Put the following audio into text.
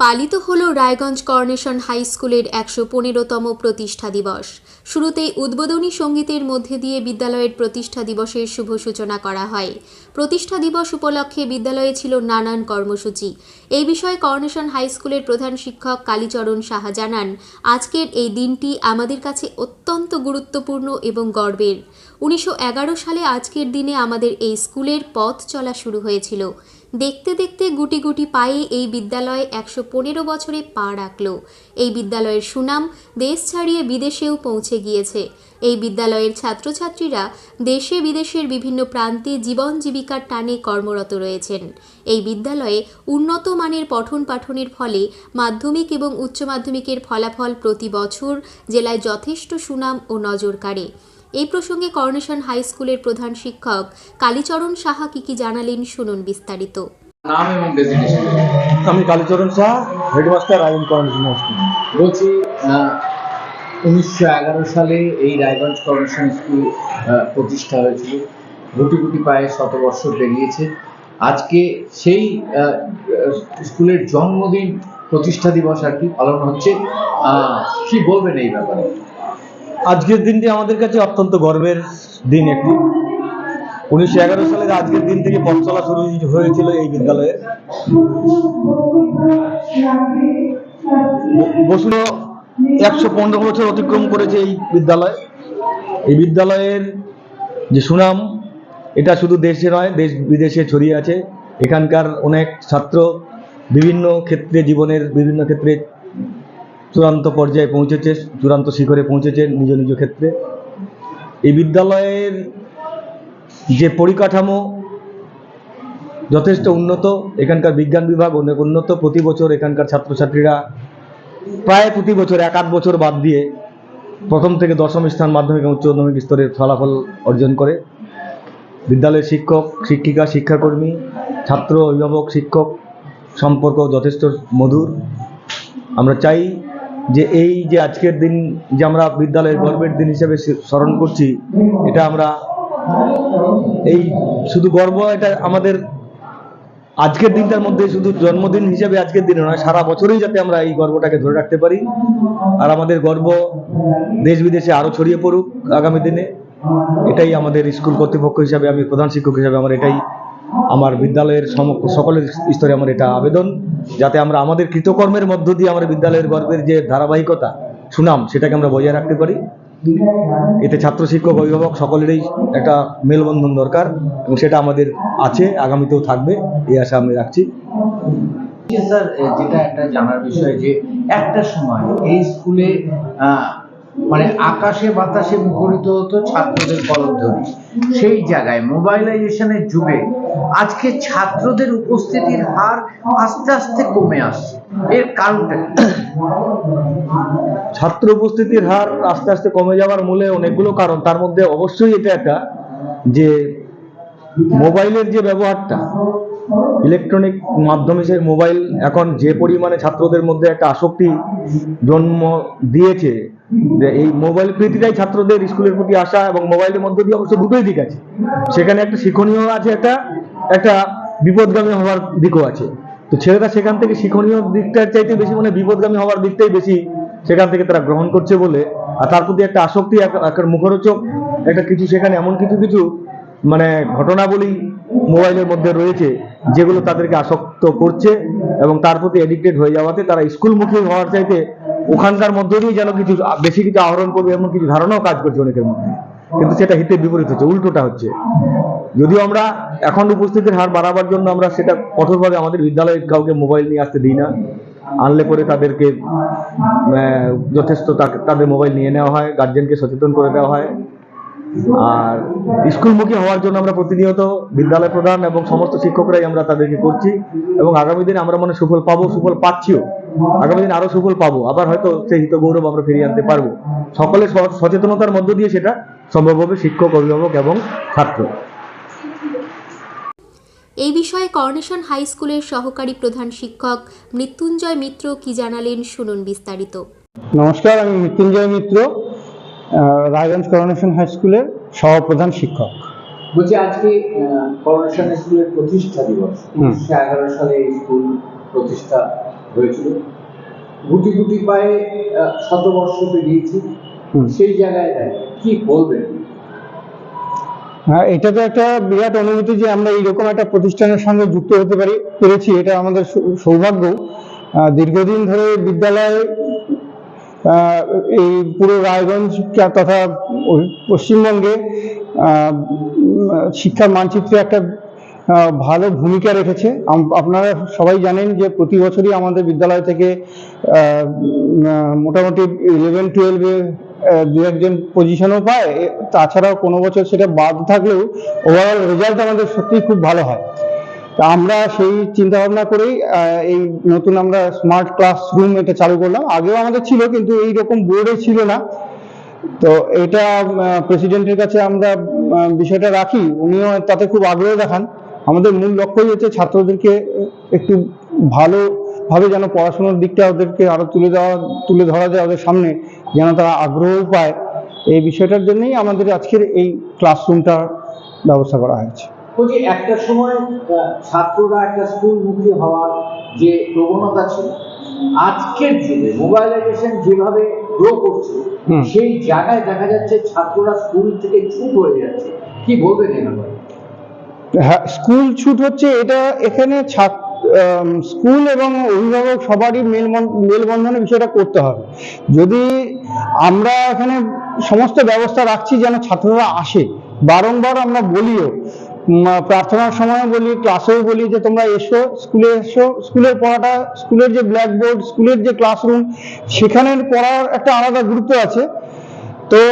পালিত হলো Raiganj coronation high স্কুলের ১১৫তম প্রতিষ্ঠা দিবস। শুরুতেই উদ্বোধনী সঙ্গীতের মধ্যে দিয়ে বিদ্যালয়ের প্রতিষ্ঠা দিবসের শুভ সূচনা করা হয়। প্রতিষ্ঠা দিবস উপলক্ষে বিদ্যালয়ে ছিল নানান কর্মসূচি। এই বিষয়ে কর্নেশন হাই স্কুলের প্রধান শিক্ষক কালীচরণ সাহা জানান, আজকের এই দিনটি আমাদের কাছে অত্যন্ত গুরুত্বপূর্ণ এবং গর্বের। ১৯১১ সালে আজকের দিনে আমাদের এই স্কুলের পথ চলা শুরু হয়েছিল। দেখতে দেখতে গুটি গুটি পায়ে এই বিদ্যালয় ১১৫ বছরে পা রাখল। এই বিদ্যালয়ের সুনাম দেশ ছাড়িয়ে বিদেশেও পৌঁছে গিয়েছে। এই বিদ্যালয়ের ছাত্রছাত্রীরা দেশে বিদেশের বিভিন্ন প্রান্তে জীবন জীবিকার টানে কর্মরত রয়েছেন। এই বিদ্যালয়ে উন্নত মানের পঠন পাঠনের ফলে মাধ্যমিক এবং উচ্চ মাধ্যমিকের ফলাফল প্রতি বছর জেলায় যথেষ্ট সুনাম ও নজর কাড়ে। এই প্রসঙ্গে কর্নেশন হাই স্কুলের প্রধান শিক্ষক কালীচরণ সাহা কি জানালেন, শুনুন বিস্তারিত। নাম এবং ডেজিগনেশন। আমি Kalicharan Saha, headmaster Raiganj coronation high school. বলছি ১৯১১ সালে এই রায়গঞ্জ কর্নেশন স্কুল প্রতিষ্ঠা হয়েছিল। গুটি গুটি পায়ে ১০০ বছর পেরিয়েছে। আজকে সেই স্কুলের জন্মদিন, প্রতিষ্ঠা দিবস আর কি পালন হচ্ছে। কি বলবেন এই ব্যাপারে? আজকের দিনটি আমাদের কাছে অত্যন্ত গর্বের দিন একটি। ১৯১১ সালের আজকের দিন থেকে পথ চলা শুরু হয়েছিল এই বিদ্যালয়ে। বছর ১১৫ বছর অতিক্রম করেছে এই বিদ্যালয়। এই বিদ্যালয়ের যে সুনাম, এটা শুধু দেশে নয়, দেশ বিদেশে ছড়িয়ে আছে। এখানকার অনেক ছাত্র বিভিন্ন ক্ষেত্রে, জীবনের বিভিন্ন ক্ষেত্রে চূড়ান্ত পর্যায়ে পৌঁছেছে, চূড়ান্ত শিখরে পৌঁছেছে নিজ নিজ ক্ষেত্রে। এই বিদ্যালয়ের যে পরিকাঠামো যথেষ্ট উন্নত, এখানকার বিজ্ঞান বিভাগ অনেক উন্নত। প্রতি বছর এখানকার ছাত্রছাত্রীরা প্রায় প্রতি বছর ১-৮ বছর বাদ দিয়ে প্রথম থেকে দশম স্থান মাধ্যমিক এবং উচ্চ মাধ্যমিক স্তরের ফলাফল অর্জন করে। বিদ্যালয়ের শিক্ষক, শিক্ষিকা, শিক্ষাকর্মী, ছাত্র, অভিভাবক, শিক্ষক সম্পর্ক যথেষ্ট মধুর। আমরা চাই যে এই যে আজকের দিন যে আমরা বিদ্যালয়ের গর্বের দিন হিসেবে স্মরণ করছি, এটা আমরা এই শুধু গর্ব, এটা আমাদের আজকের দিনটার মধ্যে শুধু জন্মদিন হিসেবে আজকের দিনে নয়, সারা বছরই যাতে আমরা এই গর্বটাকে ধরে রাখতে পারি। আর আমাদের গর্ব দেশ বিদেশে আরও ছড়িয়ে পড়ুক আগামী দিনে। এটাই আমাদের স্কুল কর্তৃপক্ষ হিসাবে, আমি প্রধান শিক্ষক হিসাবে আমার বিদ্যালয়ের সকলের স্তরে আমার এটা আবেদন, যাতে আমরা আমাদের কৃতকর্মের মধ্য দিয়ে আমাদের বিদ্যালয়ের গর্বের যে ধারাবাহিকতা, সুনাম, সেটাকে আমরা বজায় রাখতে পারি। এতে ছাত্র, শিক্ষক, অভিভাবক সকলেরই একটা মেলবন্ধন দরকার এবং সেটা আমাদের আছে, আগামীতেও থাকবে, এই আশা আমি রাখছি। স্যার, যেটা একটা জানার বিষয় যে একটা সময় এই স্কুলে মানে আকাশে বাতাসে মুখরিত হতো ছাত্রদের কলমধ্বনি। সেই জায়গায় মোবাইলাইজেশনের যুগে আজকে ছাত্রদের উপস্থিতির হার আস্তে আস্তে কমে আসছে। এর কারণটা কি? ছাত্র উপস্থিতির হার আস্তে আস্তে কমে যাওয়ার মূলে অনেকগুলো কারণ। তার মধ্যে অবশ্যই এটা একটা যে মোবাইলের যে ব্যবহারটা, ইলেকট্রনিক মাধ্যম হিসেবে মোবাইল এখন যে পরিমাণে ছাত্রদের মধ্যে একটা আসক্তি জন্ম দিয়েছে, যে এই মোবাইল প্রীতিটাই ছাত্রদের স্কুলের প্রতি আসা, এবং মোবাইলের মধ্যে দিয়ে অবশ্য দুটোই দিক আছে। সেখানে একটা শিক্ষণীয় আছে, একটা বিপদগামী হওয়ার দিকও আছে। তো ছেলেরা সেখান থেকে শিক্ষণীয় দিকটার চাইতে বেশি বিপদগামী হওয়ার দিকটাই বেশি সেখান থেকে তারা গ্রহণ করছে বলে, আর তার প্রতি একটা আসক্তি, একটা মুখরোচক একটা কিছু, সেখানে এমন কিছু ঘটনাবলী মোবাইলের মধ্যে রয়েছে যেগুলো তাদেরকে আসক্ত করছে, এবং তার প্রতি এডিক্টেড হয়ে যাওয়াতে তারা স্কুলমুখী হওয়ার চাইতে ওখানকার মধ্যে দিয়ে যেন বেশি কিছু আহরণ করবে এমন কিছু ধারণাও কাজ করছে অনেকের মধ্যে। কিন্তু সেটা হিতে বিপরীত হচ্ছে, উল্টোটা হচ্ছে। যদিও আমরা এখন উপস্থিতির হার বাড়াবার জন্য আমরা সেটা কঠোরভাবে আমাদের বিদ্যালয়ে কাউকে মোবাইল নিয়ে আসতে দিই না। আনলে পরে তাদেরকে যথেষ্ট তাদের মোবাইল নিয়ে নেওয়া হয়, গার্জেনকে সচেতন করে দেওয়া হয়। আর স্কুলমুখী হওয়ার জন্য আমরা প্রতিনিয়ত বিদ্যালয় প্রধান এবং সমস্ত শিক্ষকরাই আমরা তাদেরকে করছি, এবং আগামী দিনে আমরা সুফল পাবো, সুফল পাচ্ছিও। আগামী দিন আরো সুফল পাবো, আবার হয়তো সেই হিত গৌরব আমরা ফিরিয়ে আনতে পারবো। সকলের সচেতনতার মধ্য দিয়ে সেটা সম্ভব হবে, শিক্ষক, অভিভাবক এবং ছাত্র। এই বিষয়ে কর্নেশন হাই স্কুলের সহকারী প্রধান শিক্ষক মৃত্যুঞ্জয় মিত্র কি জানালেন, শুনুন বিস্তারিত। নমস্কার, আমি মৃত্যুঞ্জয় মিত্র, রায়গঞ্জ কর্নেশন হাই স্কুলের সহপ্রধান শিক্ষক। বলছি আজকে কর্নেশন স্কুলের প্রতিষ্ঠা দিবস। ১৯১১ সালে এই স্কুল প্রতিষ্ঠা হয়েছিল, গুটি গুটি পায়ে শতবর্ষ পেরিয়েছি, সেই জায়গায় কি বলবেন? হ্যাঁ, এটা তো একটা বিরাট অনুভূতি যে আমরা এইরকম একটা প্রতিষ্ঠানের সঙ্গে যুক্ত হতে পেরেছি, এটা আমাদের সৌভাগ্য। দীর্ঘদিন ধরে বিদ্যালয় এই পুরো রায়গঞ্জ তথা পশ্চিমবঙ্গে শিক্ষার মানচিত্রে একটা ভালো ভূমিকা রেখেছে। আপনারা সবাই জানেন যে প্রতি বছরই আমাদের বিদ্যালয় থেকে মোটামুটি 11-12-এ দু একজন পজিশনও পায়, তাছাড়াও কোনো বছর সেটা বাদ থাকলেও ওভারঅল রেজাল্ট আমাদের সত্যিই খুব ভালো হয়। তা আমরা সেই চিন্তা ভাবনা করেই এই নতুন আমরা স্মার্ট ক্লাসরুম এটা চালু করলাম। আগেও আমাদের ছিল, কিন্তু এই রকম বোর্ডে ছিল না। তো এটা প্রেসিডেন্টের কাছে আমরা বিষয়টা রাখি, উনিও তাতে খুব আগ্রহ দেখান। আমাদের মূল লক্ষ্যই হচ্ছে ছাত্রদেরকে একটু ভালোভাবে যেন পড়াশোনার দিকটা ওদেরকে আরো তুলে ধরা যায় ওদের সামনে, যেন তারা আগ্রহ পায়। এই বিষয়টার জন্যই আমাদের আজকের এই ক্লাসরুমটার ব্যবস্থা করা হয়েছে। বলছি, একটা সময় ছাত্ররা একটা স্কুলমুখী হওয়ার যে প্রবণতা ছিল, আজকের যুগে মোবাইলাইজেশন যেভাবে গ্রো করছে, সেই জায়গায় দেখা যাচ্ছে ছাত্ররা স্কুল থেকে ছুট হয়ে যাচ্ছে, কি বলবেন এই ব্যাপারে? হ্যাঁ, স্কুল ছুট হচ্ছে, এটা এখানে স্কুল এবং অভিভাবক সবারই মেলবন্ধনে বিষয়টা করতে হবে। যদি আমরা এখানে সমস্ত ব্যবস্থা রাখছি যেন ছাত্ররা আসে, বারংবার আমরা বলিও, প্রার্থনার সময় বলি, ক্লাসেও বলি যে তোমরা এসো, স্কুলে এসো। স্কুলের পড়াটা, স্কুলের যে ব্ল্যাকবোর্ড, স্কুলের যে ক্লাসরুম, সেখানের পড়ার একটা আলাদা গুরুত্ব আছে।